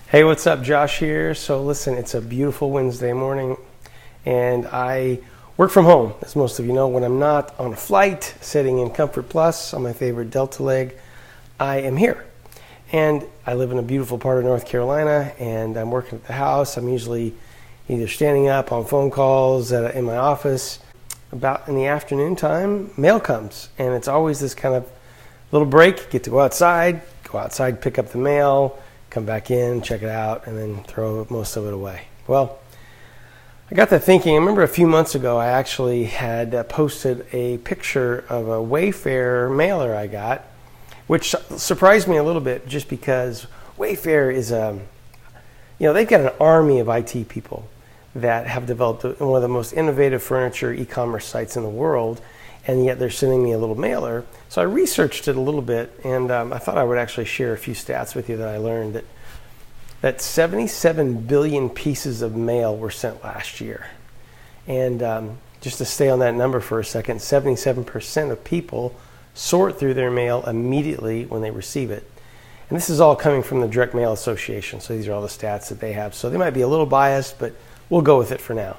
Hey, what's up? Josh here. So listen, it's a beautiful Wednesday morning and I work from home, as most of you know. When I'm not on a flight, sitting in Comfort Plus on my favorite Delta leg, I am here. And I live in a beautiful part of North Carolina and I'm working at the house. I'm usually either standing up on phone calls in my office. About in the afternoon time, mail comes and it's always this kind of little break. Get to go outside, pick up the mail, come back in, check it out, and then throw most of it away. Well, I got to thinking, I remember a few months ago I actually had posted a picture of a Wayfair mailer I got, which surprised me a little bit just because Wayfair is they've got an army of IT people that have developed one of the most innovative furniture e-commerce sites in the world, and yet they're sending me a little mailer. So I researched it a little bit, and I thought I would actually share a few stats with you that I learned that 77 billion pieces of mail were sent last year. And just to stay on that number for a second, 77% of people sort through their mail immediately when they receive it. And this is all coming from the Direct Mail Association, so these are all the stats that they have. So they might be a little biased, but we'll go with it for now.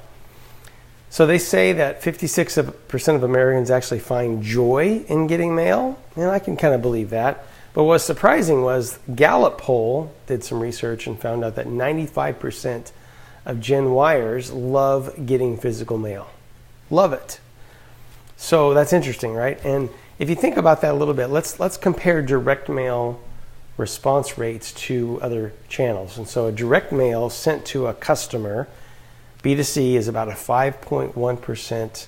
So they say that 56% of Americans actually find joy in getting mail, and I can kind of believe that. But what's surprising was Gallup poll did some research and found out that 95% of Gen Yers love getting physical mail. Love it. So that's interesting, right? And if you think about that a little bit, let's compare direct mail response rates to other channels. And so a direct mail sent to a customer, B2C, is about a 5.1%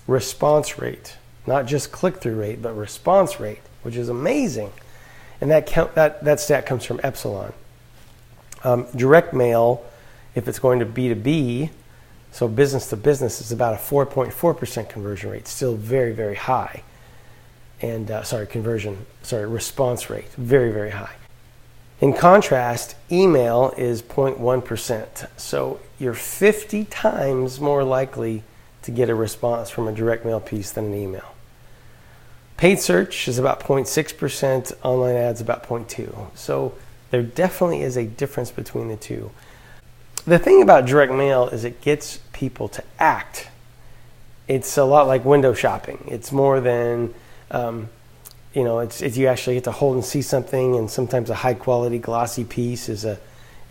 response rate. Not just click-through rate, but response rate, which is amazing. And that stat comes from Epsilon. Direct mail, if it's going to B2B, so business to business, is about a 4.4% conversion rate, still very, very high. And response rate, very, very high. In contrast, email is 0.1%. So you're 50 times more likely to get a response from a direct mail piece than an email. Paid search is about 0.6%, online ads about 0.2%. So there definitely is a difference between the two. The thing about direct mail is it gets people to act. It's a lot like window shopping. It's more than it's you actually get to hold and see something, and sometimes a high quality glossy piece is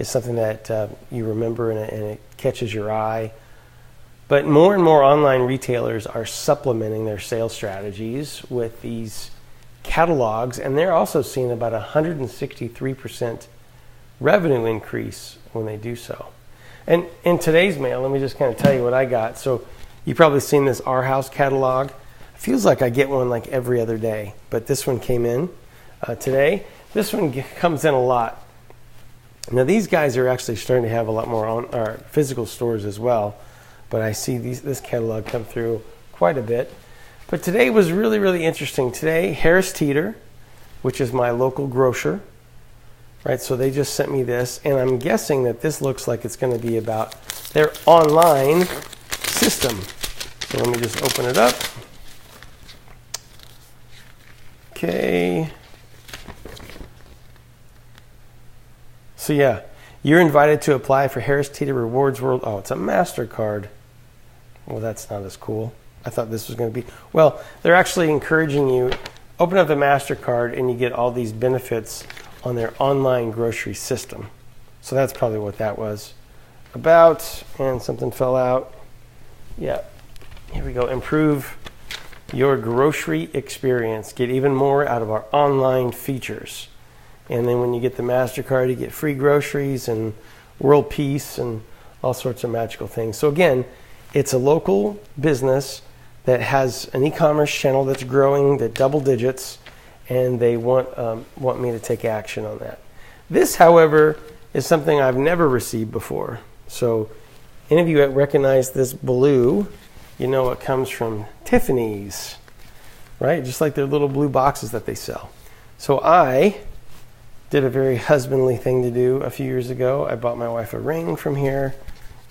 something that you remember and it catches your eye. But more and more online retailers are supplementing their sales strategies with these catalogs, and they're also seeing about 163% revenue increase when they do so. And in today's mail, let me just kind of tell you what I got. So you've probably seen this Our House catalog. It feels like I get one like every other day, but this one came in today. This one comes in a lot. Now these guys are actually starting to have a lot more on our physical stores as well, but I see this catalog come through quite a bit. But today was really, really interesting. Today, Harris Teeter, which is my local grocer, right? So they just sent me this, and I'm guessing that this looks like it's going to be about their online system. So let me just open it up. Okay. So yeah, you're invited to apply for Harris Teeter Rewards World. Oh, it's a MasterCard. Well, that's not as cool. I thought this was going to be. Well, they're actually encouraging you, open up the MasterCard and you get all these benefits on their online grocery system. So that's probably what that was about. And something fell out. Yeah, here we go. Improve your grocery experience. Get even more out of our online features. And then when you get the MasterCard, you get free groceries and world peace and all sorts of magical things. So again, it's a local business that has an e-commerce channel that's growing at double digits, and they want me to take action on that. This, however, is something I've never received before. So any of you that recognize this blue, you know it comes from Tiffany's, right? Just like their little blue boxes that they sell. So I did a very husbandly thing to do a few years ago. I bought my wife a ring from here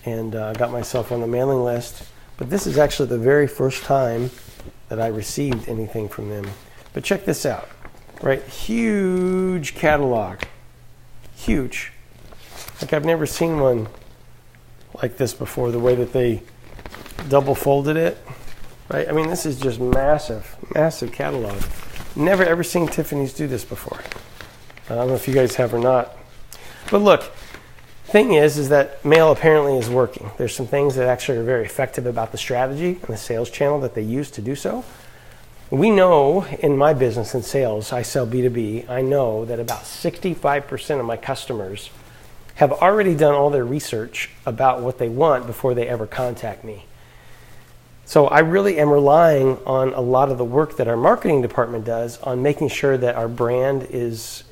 and got myself on the mailing list. But this is actually the very first time that I received anything from them. But check this out, right? Huge catalog, huge. Like, I've never seen one like this before, the way that they double folded it, right? I mean, this is just massive, massive catalog. Never ever seen Tiffany's do this before. I don't know if you guys have or not. But look, thing is that mail apparently is working. There's some things that actually are very effective about the strategy and the sales channel that they use to do so. We know in my business in sales, I sell B2B, I know that about 65% of my customers have already done all their research about what they want before they ever contact me. So I really am relying on a lot of the work that our marketing department does on making sure that our brand there's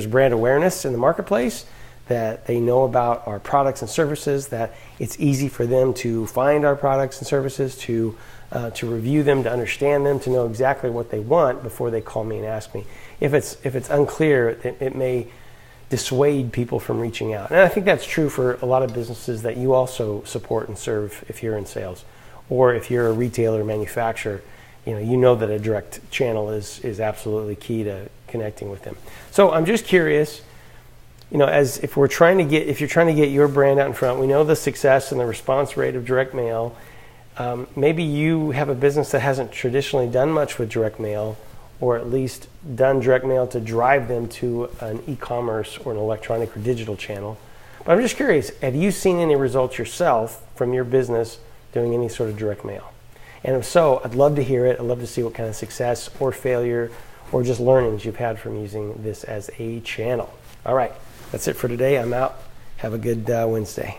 brand awareness in the marketplace, that they know about our products and services, that it's easy for them to find our products and services, to review them, to understand them, to know exactly what they want before they call me and ask me. If it's unclear, it may dissuade people from reaching out. And I think that's true for a lot of businesses that you also support and serve if you're in sales. Or if you're a retailer or manufacturer, you know that a direct channel is absolutely key to connecting with them. So I'm just curious, as if you're trying to get your brand out in front, we know the success and the response rate of direct mail. Maybe you have a business that hasn't traditionally done much with direct mail, or at least done direct mail to drive them to an e-commerce or an electronic or digital channel. But I'm just curious, have you seen any results yourself from your business doing any sort of direct mail? And if so, I'd love to hear it. I'd love to see what kind of success or failure or just learnings you've had from using this as a channel. All right, that's it for today. I'm out. Have a good Wednesday.